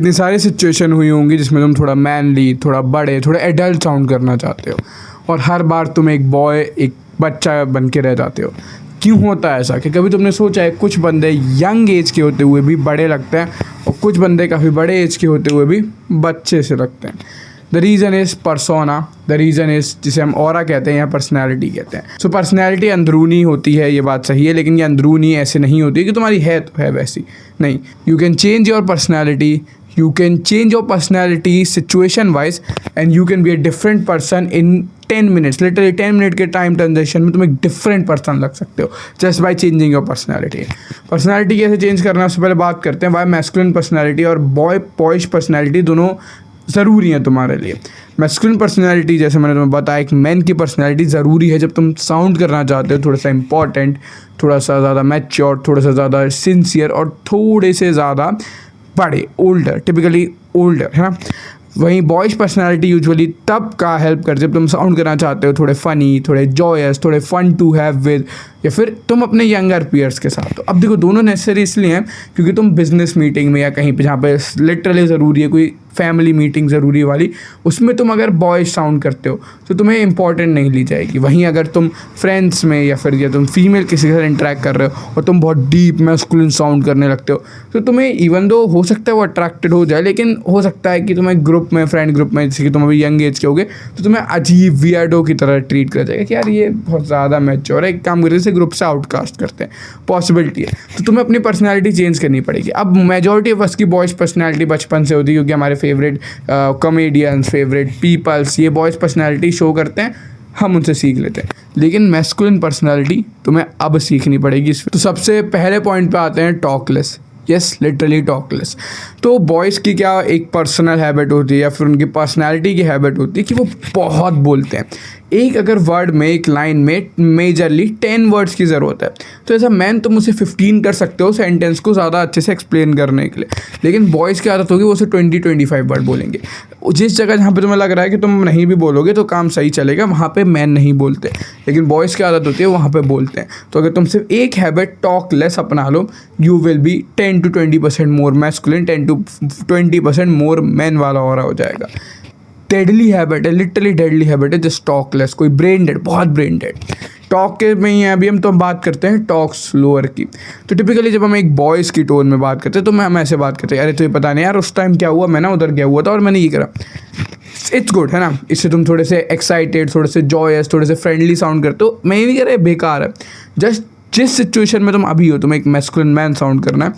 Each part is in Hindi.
कितनी सारी सिचुएशन हुई होंगी जिसमें तुम थोड़ा मैनली, थोड़ा बड़े, थोड़ा एडल्ट साउंड करना चाहते हो, और हर बार तुम एक बॉय, एक बच्चा बन के रह जाते हो। क्यों होता है ऐसा? कि कभी तुमने सोचा है कुछ बंदे यंग एज के होते हुए भी बड़े लगते हैं और कुछ बंदे काफ़ी बड़े एज के होते हुए भी बच्चे से लगते हैं? The reason is persona, the reason is जिसे हम ऑरा कहते हैं या पर्सनैलिटी कहते हैं। सो पर्सनैलिटी अंदरूनी होती है, ये बात सही है, लेकिन ये अंदरूनी ऐसे नहीं होती कि तुम्हारी है तो है वैसी नहीं। You can change your personality, you can change your personality situation wise and you can be a different person in 10 minutes, literally 10 minute के टाइम ट्रांजेक्शन में तुम एक डिफरेंट पर्सन लग सकते हो just by changing your personality. Personality कैसे चेंज करना है उससे पहले बात करते हैं। वाई मैस्कुलिन पर्सनैलिटी और बॉयज पर्सनैलिटी दोनों ज़रूरी है तुम्हारे लिए। मैस्कुलिन पर्सनैलिटी जैसे मैंने तुम्हें बताया, एक मैन की पर्सनैलिटी ज़रूरी है जब तुम साउंड करना चाहते हो थोड़ा सा इंपॉर्टेंट, थोड़ा सा ज़्यादा मैच्योर, थोड़ा सा ज़्यादा सिंसियर और थोड़े से ज़्यादा बड़े, ओल्डर, टिपिकली ओल्डर, है ना। वहीं बॉयज पर्सनैलिटी यूजुअली तब का हेल्प करती है जब तुम साउंड करना चाहते हो थोड़े फ़नी, थोड़े जॉयस, थोड़े फन टू हैव विद, या फिर तुम अपने यंगर पीयर्स के साथ। तो अब देखो दोनों नेसेसरी इसलिए हैं क्योंकि तुम बिजनेस मीटिंग में या कहीं पे जहाँ पे लिटरली ज़रूरी है, कोई फैमिली मीटिंग ज़रूरी वाली, उसमें तुम अगर बॉयज साउंड करते हो तो तुम्हें इंपॉर्टेंट नहीं ली जाएगी। वहीं अगर तुम फ्रेंड्स में या फिर तुम फीमेल किसी के साथ इंटरेक्ट कर रहे हो और तुम बहुत डीप मैस्कुलिन साउंड करने लगते हो तो तुम्हें इवन दो हो सकता है वो अट्रैक्टेड हो जाए, लेकिन हो सकता है कि तुम्हें ग्रुप में, फ्रेंड ग्रुप में, जैसे कि तुम अभी यंग एज के होगे तो तुम्हें अजीब वियर्डो की तरह ट्रीट किया जाएगा कि यार ये बहुत ज़्यादा मैच्योर है, एक काम करते हैं ग्रुप से आउटकास्ट करते हैं, पॉसिबिलिटी है। तो तुम्हें अपनी पर्सनैलिटी चेंज करनी पड़ेगी। अब मेजॉरिटी ऑफ अस की बॉयज पर्सनैलिटी बचपन से होती है क्योंकि हमारे फेवरेट कॉमेडियंस, फेवरेट पीपल्स ये बॉयज पर्सनैलिटी शो करते हैं, हम उनसे सीख लेते हैं। लेकिन मैस्कुलिन पर्सनैलिटी तुम्हें अब सीखनी पड़ेगी। तो सबसे पहले पॉइंट पे आते हैं टॉकलेस। Yes, literally talk less. तो बॉयज़ की क्या एक पर्सनल हैबिट होती है या फिर उनकी पर्सनैलिटी की हैबिट होती है कि वो बहुत बोलते हैं। एक अगर वर्ड में, एक लाइन में मेजरली 10 वर्ड्स की ज़रूरत है, तो ऐसा मैन तुम उसे 15 कर सकते हो सेंटेंस को ज़्यादा अच्छे से एक्सप्लेन करने के लिए। लेकिन बॉयज़ की आदत होगी वो उसे 20-25 वर्ड बोलेंगे। जिस जगह जहाँ पे तुम्हें लग रहा है कि तुम नहीं भी बोलोगे तो काम सही चलेगा, वहाँ पे मैन नहीं बोलते, लेकिन बॉयज़ की आदत होती है वहाँ पे बोलते हैं। तो अगर तुम सिर्फ एक हैबिट टॉक लेस अपना लो, you will be 10-20% more masculine, 10-20% more man वाला ऑरा हो जाएगा। डेडली हैबिट है, लिटरली डेडली हैबिट है जस्ट टॉक लेस। कोई ब्रेन डेड, बहुत ब्रेन डेड टॉक के में ही है। अभी हम तो बात करते हैं टॉक स्लोअर की। तो टिपिकली जब हम एक बॉयज़ की टोन में बात करते हैं तो हम ऐसे बात करते हैं, अरे तुझे पता नहीं यार उस टाइम क्या हुआ, मैं ना उधर गया हुआ था और मैंने ये करा। इट्स गुड, है ना। इससे तुम थोड़े से एक्साइटेड, थोड़े से जॉयस, थोड़े से फ्रेंडली साउंड करते हो। मैं ये नहीं कह रहा बेकार है, जस्ट जिस सिचुएशन में तुम अभी हो, तुम्हें एक मैस्कुलिन मैन साउंड करना है,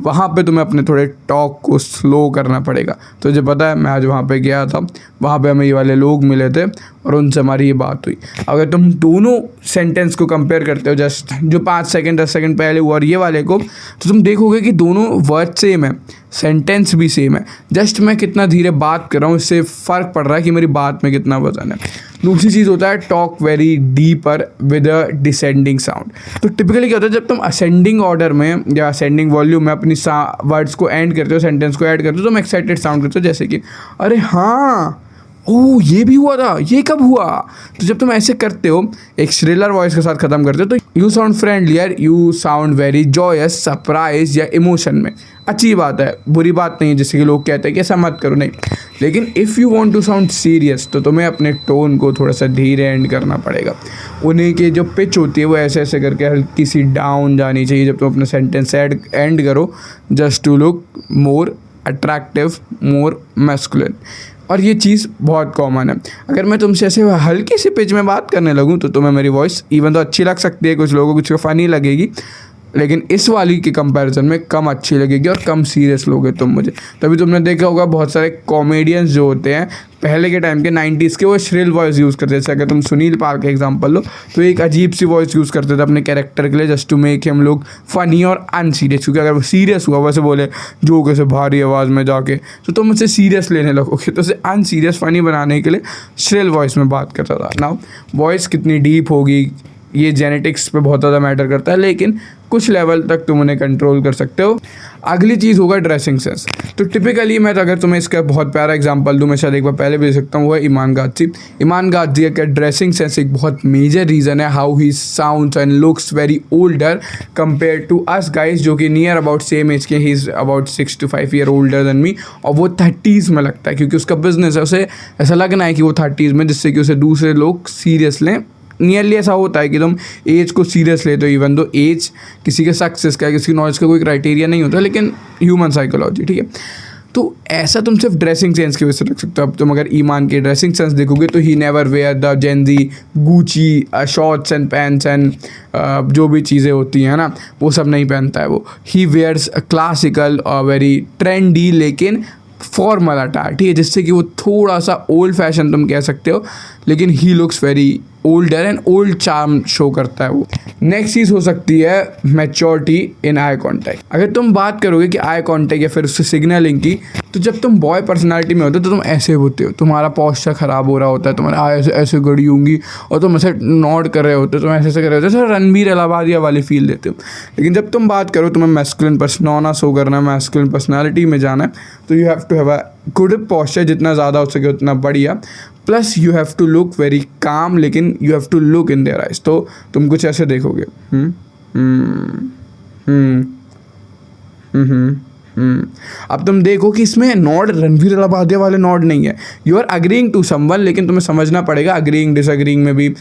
वहाँ पे तुम्हें अपने थोड़े टॉक को स्लो करना पड़ेगा। तो मुझे पता है, मैं आज वहाँ पे गया था, वहाँ पे हमें ये वाले लोग मिले थे और उनसे हमारी ये बात हुई। अगर तुम दोनों सेंटेंस को कंपेयर करते हो, जस्ट जो 5 सेकंड 10 सेकंड पहले हुआ और ये वाले को, तो तुम देखोगे कि दोनों वर्ड सेम है, सेंटेंस भी सेम है, जस्ट मैं कितना धीरे बात कर रहा हूँ इससे फ़र्क पड़ रहा है कि मेरी बात में कितना वजन है। दूसरी चीज़ होता है talk very deeper with a descending sound. तो टिपिकली क्या होता है, जब तुम असेंडिंग ऑर्डर में या असेंडिंग वॉल्यूम में अपनी वर्ड्स को एंड करते हो, सेंटेंस को ऐड करते हो, तो तुम एक्साइटेड साउंड करते हो, जैसे कि अरे हाँ, ओह ये भी हुआ था, ये कब हुआ। तो जब तुम ऐसे करते हो, एक श्रिलर वॉइस के साथ ख़त्म करते हो, तो you sound friendlier, you sound very joyous, surprise या इमोशन में। अच्छी बात है, बुरी बात नहीं है, जैसे कि लोग कहते हैं कि ऐसा मत करो, नहीं। लेकिन if you want to sound serious तो तुम्हें अपने टोन को थोड़ा सा धीरे एंड करना पड़ेगा। उन्हीं की जो पिच होती है वो ऐसे ऐसे करके हल्की सी डाउन जानी चाहिए जब तुम अपना सेंटेंस एंड करो, just to look more attractive, more masculine. और ये चीज़ बहुत कॉमन है। अगर मैं तुमसे ऐसे हल्की सी पिच में बात करने लगूँ तो तुम्हें मेरी वॉइस इवन तो अच्छी लग सकती है, कुछ लोगों को कुछ फ़नी लगेगी, लेकिन इस वाली के कंपैरिजन में कम अच्छी लगेगी और कम सीरियस लोगे तुम मुझे। तभी तुमने देखा होगा बहुत सारे कॉमेडियंस जो होते हैं पहले के टाइम के 90s के, वो श्रिल वॉइस यूज़ करते थे। जैसे अगर तुम सुनील पाल का एग्जांपल लो तो एक अजीब सी वॉइस यूज़ करते थे अपने कैरेक्टर के लिए, जस्ट टू मेक हम लोग फ़नी और अनसीरियस। क्योंकि अगर वो सीरियस हुआ वैसे बोले जो कैसे भारी आवाज़ में जाके, तो तुम मुझसे सीरियस लेने लगोगे। तो उसे अनसीरियस फ़नी बनाने के लिए श्रिल वॉइस में बात करता था। नाउ वॉइस कितनी डीप होगी ये जेनेटिक्स पे बहुत ज़्यादा मैटर करता है, लेकिन कुछ लेवल तक तुम उन्हें कंट्रोल कर सकते हो अगली चीज़ होगा ड्रेसिंग सेंस। तो टिपिकली मैं अगर तुम्हें इसका बहुत प्यारा एग्जांपल दूँ, मैं शायद एक बार पहले भी दे सकता हूँ, वो है ईमान गाज़ी। ईमान गाज़ी का ड्रेसिंग सेंस एक बहुत मेजर रीज़न है how he sounds and looks very older compare to us guys, जो कि नियर अबाउट सेम एज के। He is about 6 to 5 year older than me, और वो 30s में लगता है क्योंकि उसका बिजनेस है। उसे ऐसा लगना है कि वो 30s में, जिससे कि उसे दूसरे लोग सीरियस लें। नियरली ऐसा होता है कि तुम एज को सीरियस लेते हो, इवन दो एज किसी के सक्सेस का, किसी नॉलेज का कोई क्राइटेरिया नहीं होता, लेकिन ह्यूमन साइकोलॉजी, ठीक है। तो ऐसा तुम सिर्फ ड्रेसिंग सेंस की वजह से रख सकते हो। अब तुम अगर ईमान के ड्रेसिंग सेंस देखोगे तो he never wear the Gen Z Gucci shorts and pants and जो भी चीज़ें होती हैं ना, वो सब नहीं पहनता है वो। ही वेयर्स क्लासिकल और वेरी ट्रेंडी लेकिन फॉर्मल अटायर, ठीक है, जिससे कि वो थोड़ा सा ओल्ड फैशन तुम कह सकते हो, लेकिन he looks very older and old charm show करता है वो। नेक्स्ट चीज़ हो सकती है मैच्योरिटी इन आई कॉन्टैक्ट। अगर तुम बात करोगे कि आई कॉन्टैक्ट या फिर उससे सिग्नलिंग की, तो जब तुम बॉय पर्सनालिटी में होते हो तो तुम ऐसे होते हो, तुम्हारा पॉस्चर ख़राब हो रहा होता है, तुम्हारे ऐसे ऐसे गड़ी होंगी और तुम ऐसे नॉड कर रहे होते हो, तुम ऐसे ऐसे कर रहे होते हो, सर रणबीर इलाहाबादिया वाली फील देते हो। लेकिन जब तुम बात करो तुम्हें मैस्कुलिन पर्सोना शो करना है, मैस्कुलिन पर्सनालिटी में जाना है, तो you have to have a good posture, जितना ज़्यादा हो सके उतना बढ़िया। Plus you have to look very calm, लेकिन you have to look in their eyes. तो तुम कुछ ऐसे देखोगे, अब तुम देखो कि इसमें नॉड रणवीर इलाहाबादिया वाले नॉड नहीं है। You are agreeing to someone, लेकिन तुम्हें समझना पड़ेगा अग्रीइंग डिसअग्रीइंग में भी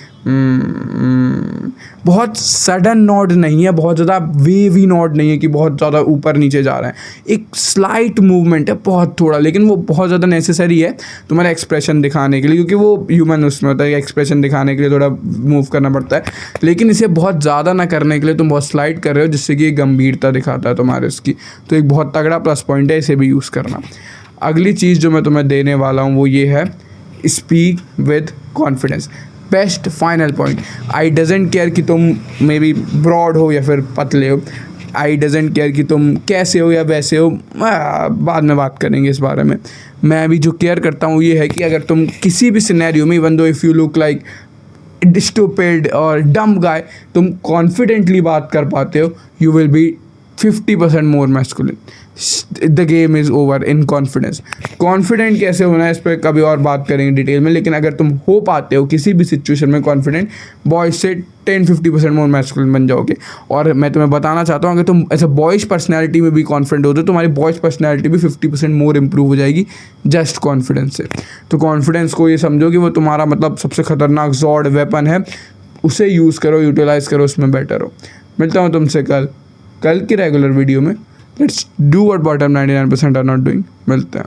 बहुत सडन नॉड नहीं है, बहुत ज़्यादा वेवी नॉड नहीं है कि बहुत ज़्यादा ऊपर नीचे जा रहा है। एक स्लाइट मूवमेंट है, बहुत थोड़ा, लेकिन वो बहुत ज़्यादा नेसेसरी है तुम्हारा एक्सप्रेशन दिखाने के लिए, क्योंकि वो ह्यूमन उसमें होता है, एक्सप्रेशन दिखाने के लिए थोड़ा मूव करना पड़ता है। लेकिन इसे बहुत ज़्यादा ना करने के लिए तुम बहुत स्लाइड कर रहे हो, जिससे कि गंभीरता दिखाता है तुम्हारे उसकी। तो एक बहुत तगड़ा प्लस पॉइंट है, इसे भी यूज़ करना। अगली चीज़ जो मैं तुम्हें देने वाला हूँ वो ये है, speak with confidence. Best final point, I doesn't care कि तुम मे बी ब्रॉड हो या फिर पतले हो, आई डजेंट केयर कि तुम कैसे हो या वैसे हो, बाद में बात करेंगे इस बारे में। मैं अभी जो केयर करता हूँ ये है कि अगर तुम किसी भी सिनेरियो में, even though if you look like stupid और डम गाय, तुम कॉन्फिडेंटली बात कर पाते हो, you will B 50% more masculine. The game is over in confidence. Confident कैसे होना है इस पर कभी और बात करेंगे डिटेल में, लेकिन अगर तुम हो पाते हो किसी भी सिचुएशन में कॉन्फिडेंट, बॉयज से 10-50% मोर मैस्कुलिन बन जाओगे। और मैं तुम्हें बताना चाहता हूँ, अगर तुम ऐसे बॉयज पर्सनैलिटी में भी कॉन्फिडेंट होते हो, तुम्हारी बॉयज पर्सनैलिटी भी 50% मोर इंप्रूव हो जाएगी जस्ट कॉन्फिडेंस से। तो कॉन्फिडेंस को ये समझो कि वो तुम्हारा मतलब सबसे खतरनाक जॉड वेपन है, उसे यूज़ करो, यूटिलाइज़ करो, उसमें बेटर हो। मिलता हूँ तुमसे कल की रेगुलर वीडियो में। Let's do what bottom 99% are not doing. मिलते हैं।